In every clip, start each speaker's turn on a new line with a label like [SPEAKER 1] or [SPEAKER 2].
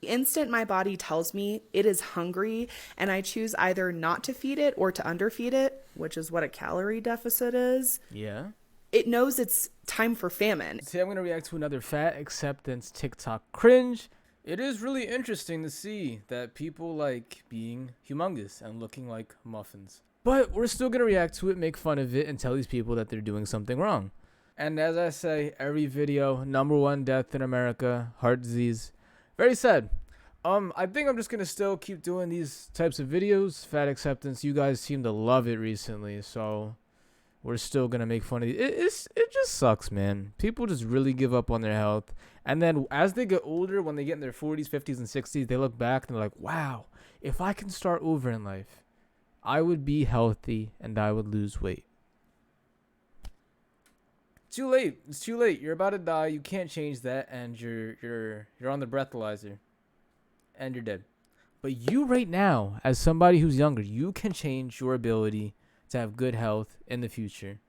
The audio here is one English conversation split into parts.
[SPEAKER 1] The instant my body tells me it is hungry and I choose either not to feed it or to underfeed it, which is what a calorie deficit is,
[SPEAKER 2] Yeah.
[SPEAKER 1] it knows it's time for famine.
[SPEAKER 2] Today I'm going to react to another fat acceptance TikTok cringe. It is really interesting to see that people like being humongous and looking like muffins. But we're still going to react to it, make fun of it, and tell these people that they're doing something wrong. And as I say, every video, #1 death in America, heart disease. Very sad. I think I'm just going to still keep doing these types of videos. Fat acceptance, you guys seem to love it recently, so we're still going to make fun of it. It just sucks, man. People just really give up on their health. And then as they get older, when they get in their 40s, 50s, and 60s, they look back and they're like, wow, if I can start over in life, I would be healthy and I would lose weight. Too late. It's too late. You're about to die. You can't change that, and you're on the breathalyzer, and you're dead. But you right now, as somebody who's younger, you can change your ability to have good health in the future.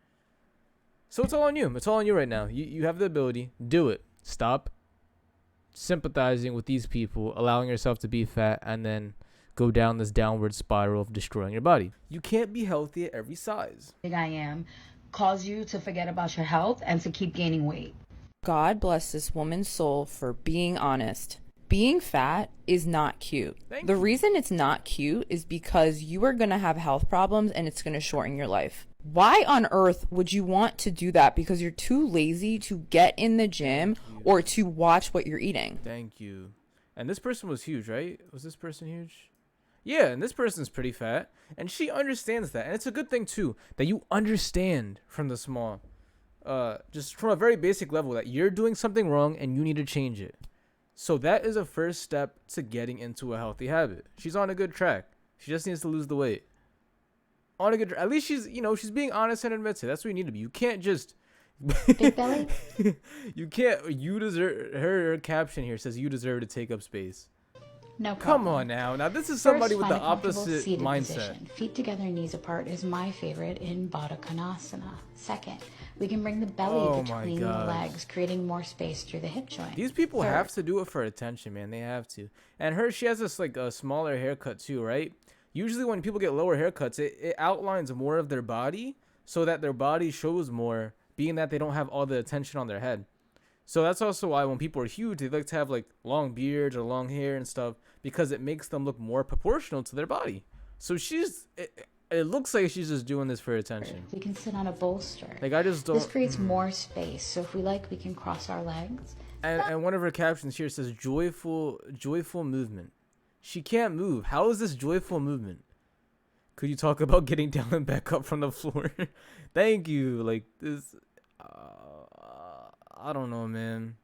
[SPEAKER 2] So it's all on you. It's all on you right now. You have the ability. Do it. Stop sympathizing with these people, allowing yourself to be fat, and then go down this downward spiral of destroying your body. You can't be healthy at every size.
[SPEAKER 3] Big I am cause you to forget about your health and to keep gaining weight.
[SPEAKER 4] God bless this woman's soul for being honest. Being fat is not cute. The reason it's not cute is because you are going to have health problems and it's going to shorten your life. Why on earth would you want to do that? Because you're too lazy to get in the gym or to watch what you're eating.
[SPEAKER 2] Thank you. And this person was huge, right? Was this person huge? Yeah, and this person's pretty fat, and she understands that. And it's a good thing, too, that you understand from the small, just from a very basic level, that you're doing something wrong and you need to change it. So that is a first step to getting into a healthy habit. She's on a good track. She just needs to lose the weight. On a good, at least she's being honest and admits it. That's what you need to be. You can't just
[SPEAKER 3] Big belly?
[SPEAKER 2] you can't. You deserve. Her caption here says you deserve to take up space.
[SPEAKER 3] No
[SPEAKER 2] Come
[SPEAKER 3] problem.
[SPEAKER 2] on now. Now this is somebody
[SPEAKER 3] First,
[SPEAKER 2] with the
[SPEAKER 3] find a comfortable
[SPEAKER 2] opposite
[SPEAKER 3] seated
[SPEAKER 2] mindset.
[SPEAKER 3] position. Feet together, knees apart is my favorite in Baddha Konasana. Second, we can bring the belly between the legs, creating more space through the hip joint.
[SPEAKER 2] These people
[SPEAKER 3] Third,
[SPEAKER 2] have to do it for attention, man. They have to. And she has this like a smaller haircut too, right? Usually when people get lower haircuts, it outlines more of their body so that their body shows more, being that they don't have all the attention on their head. So that's also why when people are huge, they like to have like long beards or long hair and stuff, because it makes them look more proportional to their body. So it looks like she's just doing this for attention.
[SPEAKER 3] we can sit on a bolster.
[SPEAKER 2] Like I just don't.
[SPEAKER 3] This creates more space, so if we like, we can cross our legs.
[SPEAKER 2] And one of her captions here says joyful movement. She can't move. How is this joyful movement? Could you talk about getting down and back up from the floor? Thank you. Like this. I don't know, man.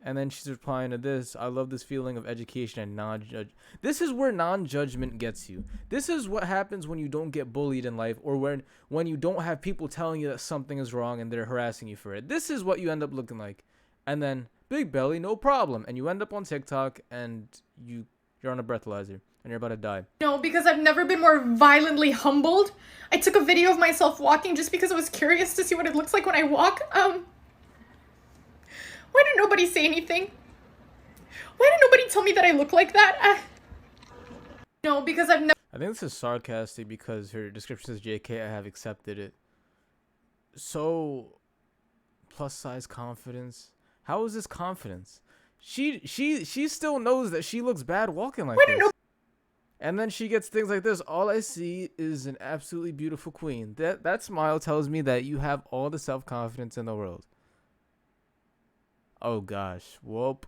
[SPEAKER 2] And then she's replying to this. I love this feeling of education and non-judge. This is where non-judgment gets you. This is what happens when you don't get bullied in life, or when you don't have people telling you that something is wrong and they're harassing you for it. This is what you end up looking like. And then big belly, no problem. And you end up on TikTok and you're on a breathalyzer and you're about to die.
[SPEAKER 5] No, because I've never been more violently humbled. I took a video of myself walking just because I was curious to see what it looks like when I walk. Why did nobody say anything? Why did nobody tell me that I look like that? No, because I've never...
[SPEAKER 2] I think this is sarcastic because her description says JK, I have accepted it. So, plus size confidence. How is this confidence? She still knows that she looks bad walking like this. And then she gets things like this. All I see is an absolutely beautiful queen. That smile tells me that you have all the self-confidence in the world. Oh gosh. Whoop.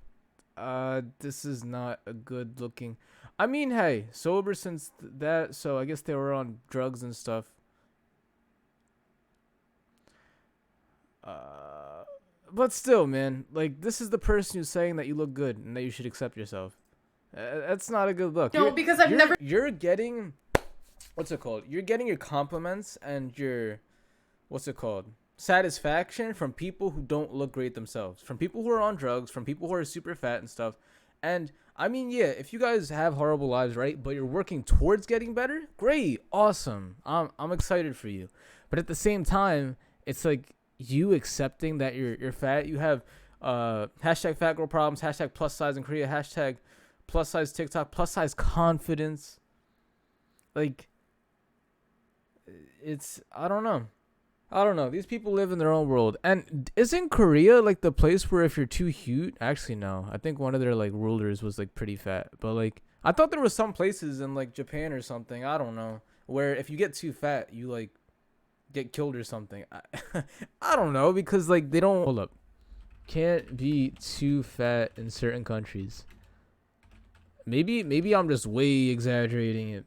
[SPEAKER 2] This is not a good looking. I mean, hey, sober since that, so I guess they were on drugs and stuff. But still, man, like, this is the person who's saying that you look good and that you should accept yourself. That's not a good look.
[SPEAKER 5] No, because I've never...
[SPEAKER 2] You're getting... What's it called? You're getting your compliments and your... What's it called? Satisfaction from people who don't look great themselves. From people who are on drugs, from people who are super fat and stuff. And, I mean, yeah, if you guys have horrible lives, right, but you're working towards getting better, great, awesome. I'm excited for you. But at the same time, it's like you accepting that you're fat. You have Hashtag fat girl problems, hashtag plus size in Korea, hashtag plus size TikTok, plus size confidence. Like, it's, I don't know. These people live in their own world. And isn't Korea like the place where if you're too huge? Actually, no. I think one of their like rulers was like pretty fat. But like, I thought there was some places in like Japan or something, I don't know, where if you get too fat, you like get killed or something. I don't know, because like they don't. Hold up. Can't be too fat in certain countries. Maybe I'm just way exaggerating it.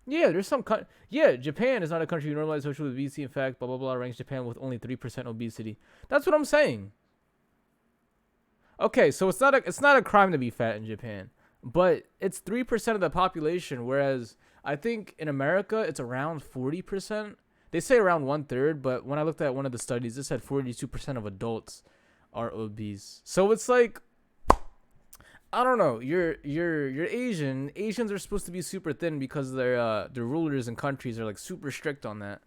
[SPEAKER 2] Yeah, there's some Japan is not a country who normalizes social obesity. In fact, blah blah blah ranks Japan with only 3% obesity. That's what I'm saying. Okay, so it's not a crime to be fat in Japan, but it's 3% of the population, whereas I think in America it's around 40%. They say around 1/3, but when I looked at one of the studies, it said 42% of adults are obese. So it's like, I don't know. You're Asian. Asians are supposed to be super thin because their rulers and countries are like super strict on that.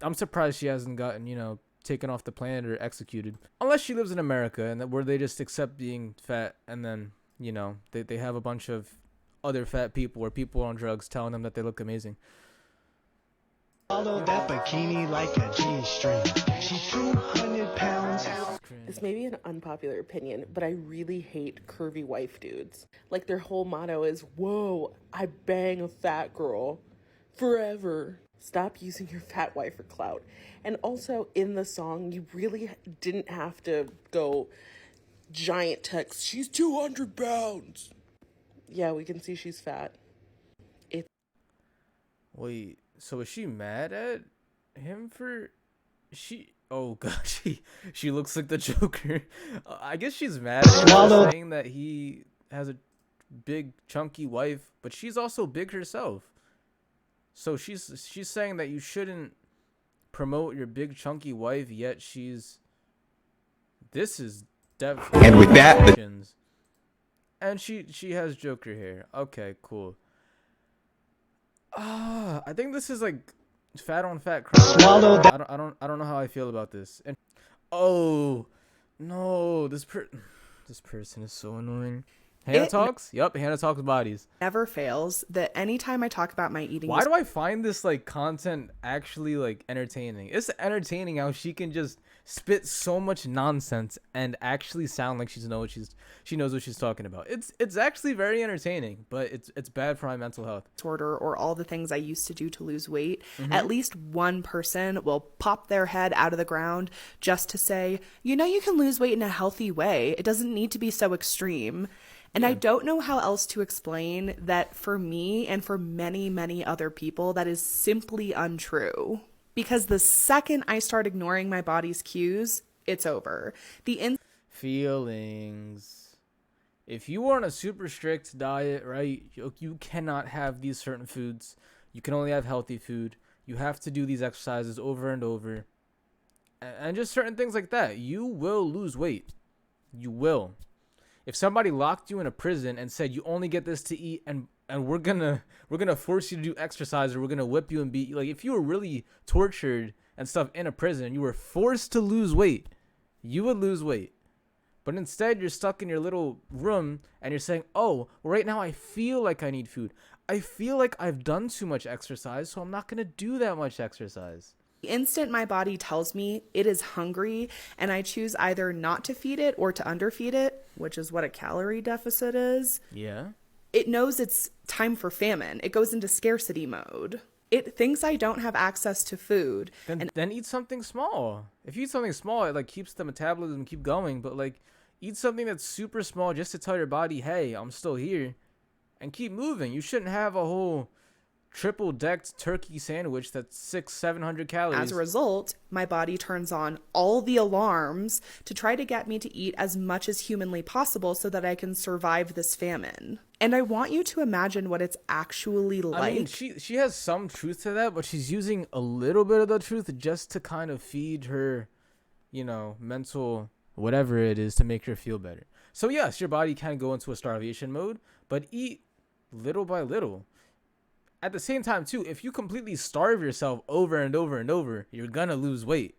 [SPEAKER 2] I'm surprised she hasn't gotten, taken off the planet or executed. Unless she lives in America and where they just accept being fat, and then, they have a bunch of other fat people or people on drugs telling them that they look amazing.
[SPEAKER 6] Follow that bikini like a G-string. She's 200 pounds.
[SPEAKER 7] This may be an unpopular opinion, but I really hate curvy wife dudes. Like, their whole motto is, whoa, I bang a fat girl forever. Stop using your fat wife for clout. And also, in the song, you really didn't have to go giant text, she's 200 pounds. Yeah, we can see she's fat.
[SPEAKER 2] Wait, so is she mad at him for oh gosh, she looks like the Joker. I guess she's mad at him for saying that he has a big chunky wife, but she's also big herself. So she's saying that you shouldn't promote your big chunky wife, yet this is definitely, and with that, and she has Joker hair. Okay, cool. I think this is like fat on fat crime. I don't know how I feel about this. And oh no, this person is so annoying. Hannah talks? Yep, Hannah talks bodies.
[SPEAKER 1] Never fails that anytime I talk about my eating.
[SPEAKER 2] Why do I find this like content actually like entertaining? It's entertaining how she can just spit so much nonsense and actually sound like she knows what she's talking about. It's actually very entertaining, but it's bad for my mental health.
[SPEAKER 1] Disorder or all the things I used to do to lose weight. At least one person will pop their head out of the ground just to say, you can lose weight in a healthy way. It doesn't need to be so extreme. And I don't know how else to explain that for me and for many, many other people, that is simply untrue. Because the second I start ignoring my body's cues, it's over.
[SPEAKER 2] Feelings. If you are on a super strict diet, right, you cannot have these certain foods. You can only have healthy food. You have to do these exercises over and over. And just certain things like that. You will lose weight. You will. If somebody locked you in a prison and said you only get this to eat and we're gonna force you to do exercise, or we're gonna whip you and beat you, like if you were really tortured and stuff in a prison, you were forced to lose weight, you would lose weight. But instead you're stuck in your little room and you're saying, oh, right now I feel like I need food. I feel like I've done too much exercise, so I'm not gonna do that much exercise.
[SPEAKER 1] The instant my body tells me it is hungry and I choose either not to feed it or to underfeed it, which is what a calorie deficit is.
[SPEAKER 2] Yeah.
[SPEAKER 1] It knows it's time for famine. It goes into scarcity mode. It thinks I don't have access to food.
[SPEAKER 2] Then eat something small. If you eat something small, it like keeps the metabolism keep going, but like eat something that's super small just to tell your body, hey, I'm still here, and keep moving. You shouldn't have a whole triple-decked turkey sandwich that's 600-700 calories.
[SPEAKER 1] As a result, my body turns on all the alarms to try to get me to eat as much as humanly possible so that I can survive this famine. And I want you to imagine what it's actually like.
[SPEAKER 2] I mean, she has some truth to that, but she's using a little bit of the truth just to kind of feed her, mental whatever it is to make her feel better. So yes, your body can go into a starvation mode, but eat little by little. At the same time, too, if you completely starve yourself over and over and over, you're gonna lose weight.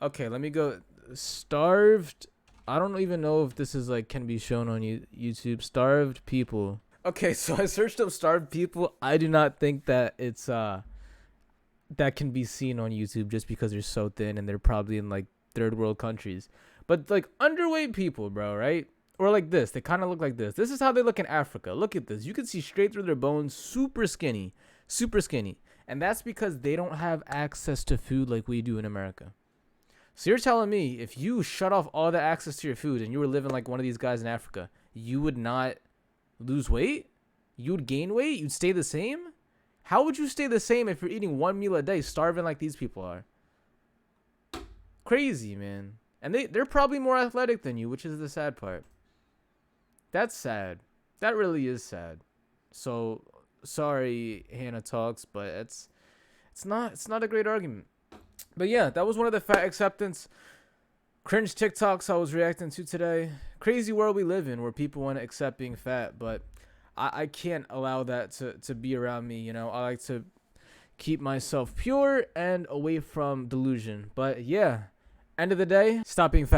[SPEAKER 2] Okay, let me go. starved. I don't even know if this is like can be shown on YouTube. Starved people. Okay, so I searched up starved people. I do not think that it's that can be seen on YouTube just because they're so thin and they're probably in like third world countries. But like underweight people, bro, right? Or like this. They kind of look like this. This is how they look in Africa. Look at this. You can see straight through their bones. Super skinny. Super skinny. And that's because they don't have access to food like we do in America. So you're telling me if you shut off all the access to your food and you were living like one of these guys in Africa, you would not lose weight? You would gain weight? You'd stay the same? How would you stay the same if you're eating one meal a day, starving like these people are? Crazy, man. And they're probably more athletic than you, which is the sad part. That's sad. That really is sad. So sorry, Hannah Talks, but it's not a great argument. But yeah, that was one of the fat acceptance cringe TikToks I was reacting to today. Crazy world we live in where people want to accept being fat, but I can't allow that to be around me. You know, I like to keep myself pure and away from delusion. But yeah, end of the day, stop being fat.